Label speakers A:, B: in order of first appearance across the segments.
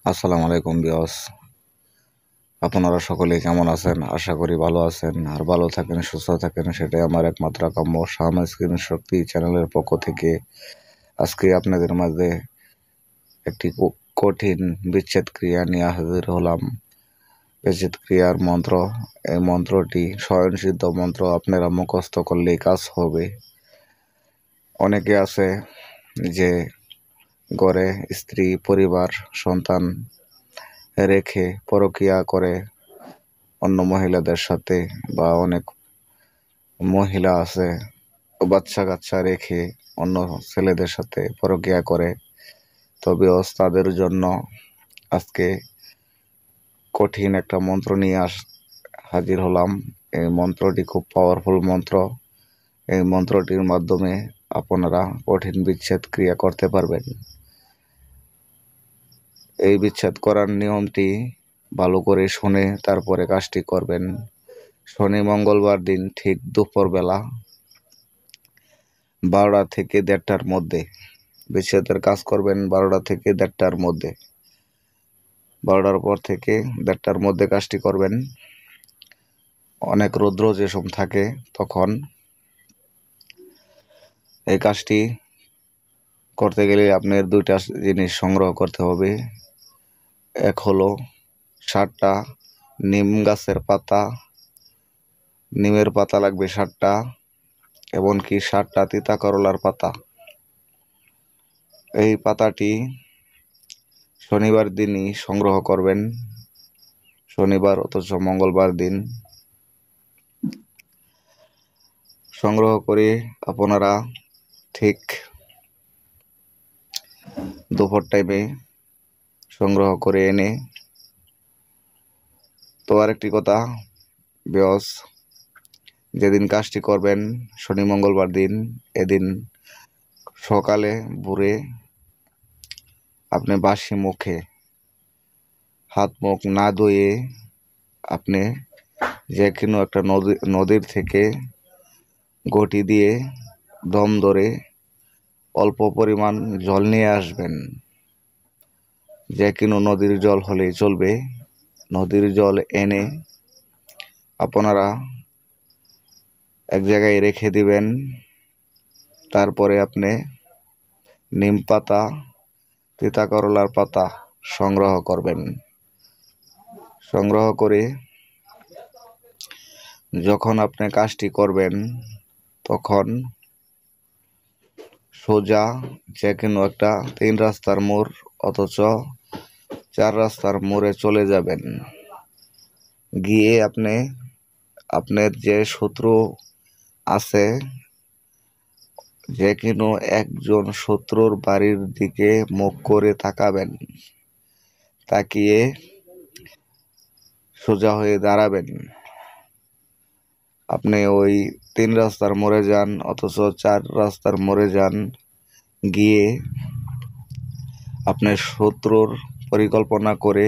A: আসসালামু আলাইকুম বিয়স, আপনারা সকলে কেমন আছেন? আশা করি ভালো আছেন আর ভালো থাকেন, সুস্থ থাকেন, সেটাই আমার একমাত্র কাম্য। শামা স্ক্রিন শক্তি চ্যানেলের পক্ষ থেকে আজকে আপনাদের মাঝে একটি কঠিন বিচ্ছেদ ক্রিয়া নিয়ে হাজির হলাম। বিচ্ছেদ ক্রিয়ার মন্ত্র, এই মন্ত্রটি স্বয়ংসিদ্ধ মন্ত্র, আপনারা মুখস্থ করলেই কাজ হবে। অনেকে আছে যে ঘরে স্ত্রী, পরিবার, সন্তান রেখে পরকীয়া করে অন্য মহিলাদের সাথে, বা অনেক মহিলা আছে বাচ্চা কাচ্চা রেখে অন্য ছেলেদের সাথে পরকীয়া করে। তবে তাদের জন্য আজকে কঠিন একটা মন্ত্র নিয়ে হাজির হলাম। এই মন্ত্রটি খুব পাওয়ারফুল মন্ত্র। এই মন্ত্রটির মাধ্যমে আপনারা কঠিন বিচ্ছেদ ক্রিয়া করতে পারবেন। এই বিচ্ছেদ করার নিয়মটি ভালো করে শুনে তারপরে কাজটি করবেন। শনি মঙ্গলবার দিন ঠিক দুপুরবেলা 12টা থেকে 1:30টার মধ্যে বিচ্ছেদের কাজ করবেন। 12টা থেকে 1:30টার মধ্যে, 12টার পর থেকে 1:30টার মধ্যে কাজটি করবেন। অনেক রৌদ্র যেসব থাকে তখন এই কাজটি করতে গেলে আপনার দুইটা জিনিস সংগ্রহ করতে হবে। এক হলো 7টা নিম গাছের পাতা, নিমের পাতা লাগবে 7টা, এমনকি 7টা তিতা করলার পাতা। এই পাতাটি শনিবার দিনই সংগ্রহ করবেন, শনিবার অথচ মঙ্গলবার দিন সংগ্রহ করে আপনারা ঠিক দুপুর টাইমে সংগ্রহ করে এনে, তো আরেকটি কথা বিয়স, যেদিন কাজটি করবেন শনি মঙ্গলবার দিন, এদিন সকালে ভোরে আপনি বাসি মুখে, হাত মুখ না ধুয়ে, আপনি যে কোনো একটা নদীর থেকে ঘটি দিয়ে দম ধরে অল্প পরিমাণ জল নিয়ে আসবেন। যে কোনো নদীর জল হলেই চলবে। নদীর জল এনে আপনারা এক জায়গায় রেখে দিবেন। তারপরে আপনি নিম পাতা, তিতা করলার পাতা সংগ্রহ করবেন। সংগ্রহ করে যখন আপনি কাজটি করবেন তখন সোজা যে কোনো একটা 3 রাস্তার মোড় অথচ 4 রাস্তার মোড়ে চলে যাবেন। গিয়ে আপনি আপনার যে শত্রু আছে, যে কোনো একজন শত্রুর বাড়ির দিকে মুখ করে তাকাবেন। তাকিয়ে সোজা হয়ে দাঁড়াবেন। আপনি ওই 3 রাস্তার মোড়ে যান অথচ 4 রাস্তার মোড়ে যান, গিয়ে আপনার শত্রুর পরিকল্পনা করে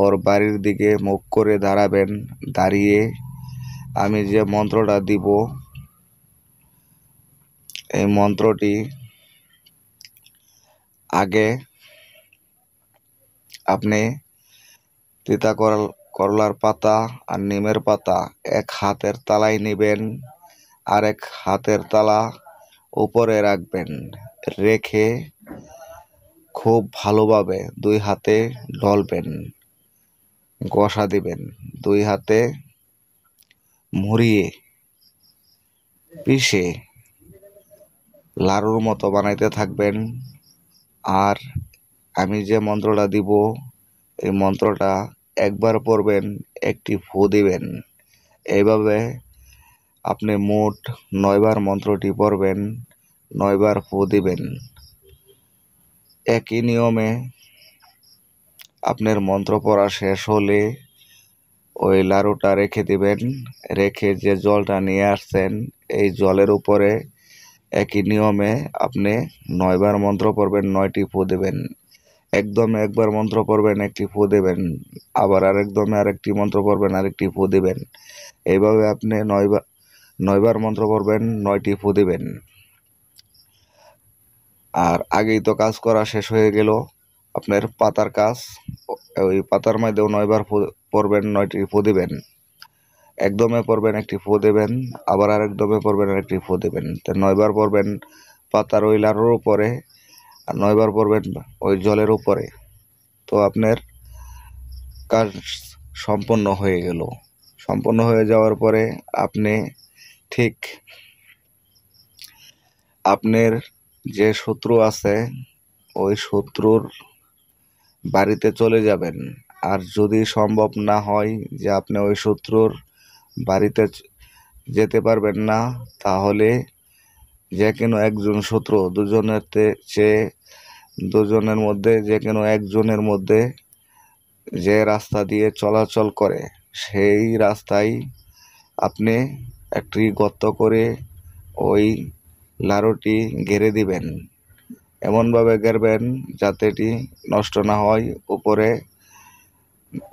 A: ওর বাড়ির দিকে মুখ করে দাঁড়াবেন। দাঁড়িয়ে আমি যে মন্ত্রটা দিব, এই মন্ত্রটি আগে আপনি তিতা করলার পাতা আর নিমের পাতা এক হাতের তালায় নেবেন, আর এক হাতের তালা উপরে রাখবেন। রেখে খুব ভালোভাবে 2 হাতে ঢলবেন, ঘষা দিবেন। 2 হাতে মুড়িয়ে পিষে লাড়ুর মতো বানাইতে থাকবেন। আর আমি যে মন্ত্রটা দিব, এই মন্ত্রটা একবার পড়বেন, একটি ফু দিবেন। এইভাবে আপনি মোট 9 বার মন্ত্রটি পড়বেন, 9 বার ফু দিবেন। একই নিয়মে আপনার মন্ত্র পড়া শেষ হলে ওই লাড়ুটা রেখে দিবেন। রেখে যে জলটা নিয়ে আসছেন, এই জলের উপরে একই নিয়মে আপনি 9 বার মন্ত্র পড়বেন, 9টি ফু দেবেন। একদমে একবার মন্ত্র পড়বেন, একটি ফু দেবেন। আবার আরেকদমে আরেকটি মন্ত্র পড়বেন, আরেকটি ফু দেবেন। এইভাবে আপনি 9 বার মন্ত্র পড়বেন, 9টি ফু দেবেন। আর আগেই তো কাজ করা শেষ হয়ে গেল আপনার পাতার কাজ। ওই পাতার মধ্যেও 9বার পরবেন, 9টি ফু দিবেন। একদমে পরবেন, একটি ফু দেবেন, আবার আরেকদমে পরবেন, আরেকটি ফু দেবেন। তো 9বার পরবেন পাতার ওই লাড়ুর উপরে, আর 9বার পরবেন ওই জলের উপরে। তো আপনার কাজ সম্পন্ন হয়ে গেল। সম্পন্ন হয়ে যাওয়ার পরে আপনি ঠিক আপনার যে শত্রু আছে ওই শত্রুর বাড়িতে চলে যাবেন। আর যদি সম্ভব না হয় যে আপনি ওই শত্রুর বাড়িতে যেতে পারবেন না, তাহলে যে কোনো একজন শত্রু দুজনের মধ্যে যে কোনো একজনের মধ্যে যে রাস্তা দিয়ে চলাচল করে সেই রাস্তায় আপনি একটি গর্ত করে ওই লাড়ুটি গেড়ে দিবেন। এমনভাবে গেড়বেন যাতে এটি নষ্ট না হয়, উপরে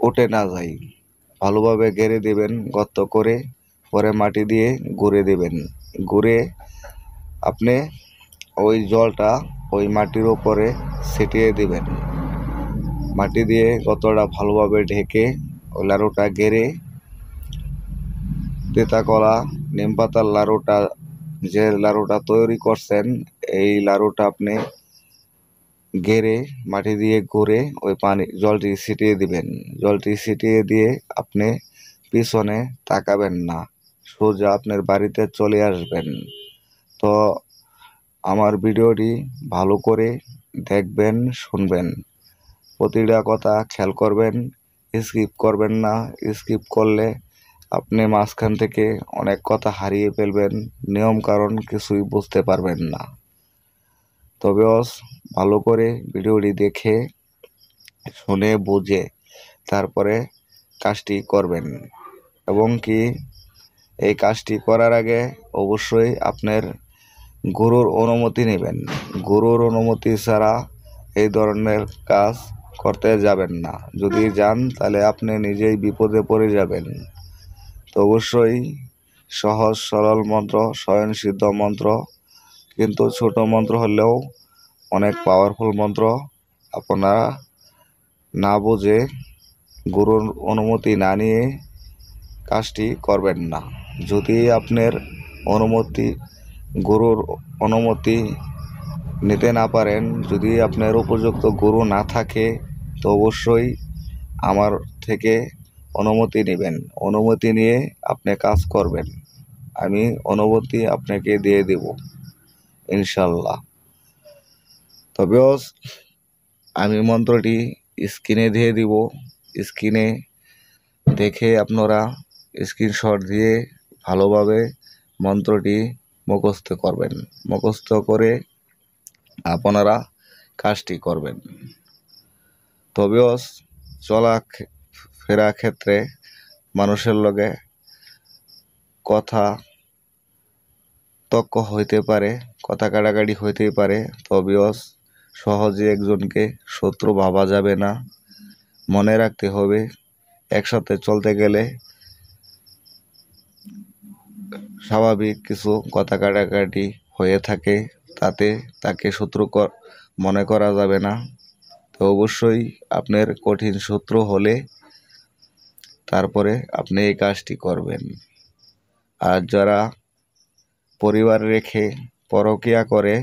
A: উঠে না যায়। ভালোভাবে গেড়ে দিবেন গর্ত করে, পরে মাটি দিয়ে গুঁড়ে দিবেন। গুঁড়ে আপনি ওই জলটা ওই মাটির উপরে ছিটিয়ে দিবেন। মাটি দিয়ে গর্তটা ভালোভাবে ঢেকে ওই লাড়ুটা গেড়ে তেতা কলা নিম পাতার লাড়ুটা যে লাড়ুটা তৈরি করছেন এই লাড়ুটা আপনি গেড়ে মাটি দিয়ে গুঁড়ে ওই জলটি ছিটিয়ে দিবেন। জলটি ছিটিয়ে দিয়ে আপনি পিছনে তাকাবেন না, সোজা আপনার বাড়িতে চলে আসবেন। তো আমার ভিডিওটি ভালো করে দেখবেন, শুনবেন, প্রতিটা কথা খেয়াল করবেন, স্কিপ করবেন না। স্কিপ করলে আপনি মাঝখান থেকে অনেক কথা হারিয়ে ফেলবেন, নিয়ম কারণ কিছুই বুঝতে পারবেন না। তবে ভালো করে ভিডিওটি দেখে শুনে বুঝে তারপরে কাজটি করবেন। এবং কি এই কাজটি করার আগে অবশ্যই আপনার গুরুর অনুমতি নেবেন। গুরুর অনুমতি ছাড়া এই ধরনের কাজ করতে যাবেন না। যদি যান তাহলে আপনি নিজেই বিপদে পড়ে যাবেন। তো অবশ্যই সহজ সরল মন্ত্র, স্বয়ংসিদ্ধ মন্ত্র, কিন্তু ছোট মন্ত্র হলেও অনেক পাওয়ারফুল মন্ত্র। আপনারা না বুঝে গুরুর অনুমতি না নিয়ে কাজটি করবেন না। যদি আপনার গুরুর অনুমতি নিতে না পারেন, যদি আপনার উপযুক্ত গুরু না থাকে, তো অবশ্যই আমার থেকে অনুমতি নেবেন। অনুমতি নিয়ে আপনি কাজ করবেন। আমি অনুমতি আপনাকে দিয়ে দেব ইনশাল্লাহ। তবে আমি মন্ত্রটি স্ক্রিনে দিয়ে দিব। স্ক্রিনে দেখে আপনারা স্ক্রিনশট দিয়ে ভালোভাবে মন্ত্রটি মুখস্থ করবেন। মুখস্থ করে আপনারা কাজটি করবেন। তবে চলা ফেরা ক্ষেত্রে মানুষের লগে কথা তর্ক হইতে পারে, কথা কাটাকাটি হইতেই পারে। তবে সহজে একজনকে শত্রু ভাবা যাবে না। মনে রাখতে হবে একসাথে চলতে গেলে স্বাভাবিক কিছু কথা কাটাকাটি হয়ে থাকে, তাতে তাকে শত্রু মনে করা যাবে না। তো অবশ্যই আপনার কঠিন শত্রু হলে তারপরে আপনি এই কাজটি করবেন। আর যারা পরিবার রেখে পরকীয়া করে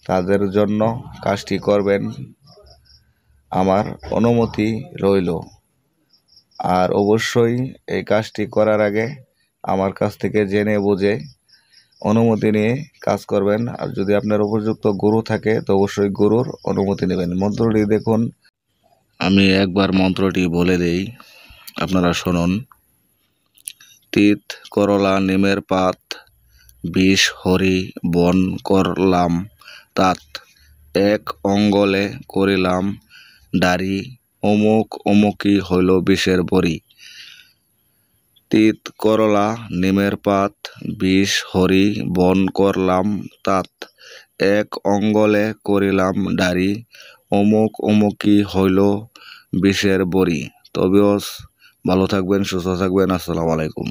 A: তাদের জন্য কাজটি করবেন, আমার অনুমতি রইল। আর অবশ্যই এই কাজটি করার আগে আমার কাছ থেকে জেনে বুঝে অনুমতি নিয়ে কাজ করবেন। আর যদি আপনার উপযুক্ত গুরু থাকে তো অবশ্যই গুরুর অনুমতি নেবেন। মন্ত্রটি দেখুন, আমি একবার মন্ত্রটি বলে দেই, আপনারা শুনুন। তিত করলা নিমের পাত, বিষ হরি বন করলাম তাত, এক অঙ্গলে করিলাম ডারি, অমুক অমুকি হইল বিষের বড়ি। তিত করলা নিমের পাত, বিষ হরি বন করলাম তাত, এক অঙ্গলে করিলাম ডারি, অমুক অমুকি হইল বিষের বড়ি। তবে ভালো থাকবেন, সুস্থ থাকবেন। আসসালামু আলাইকুম।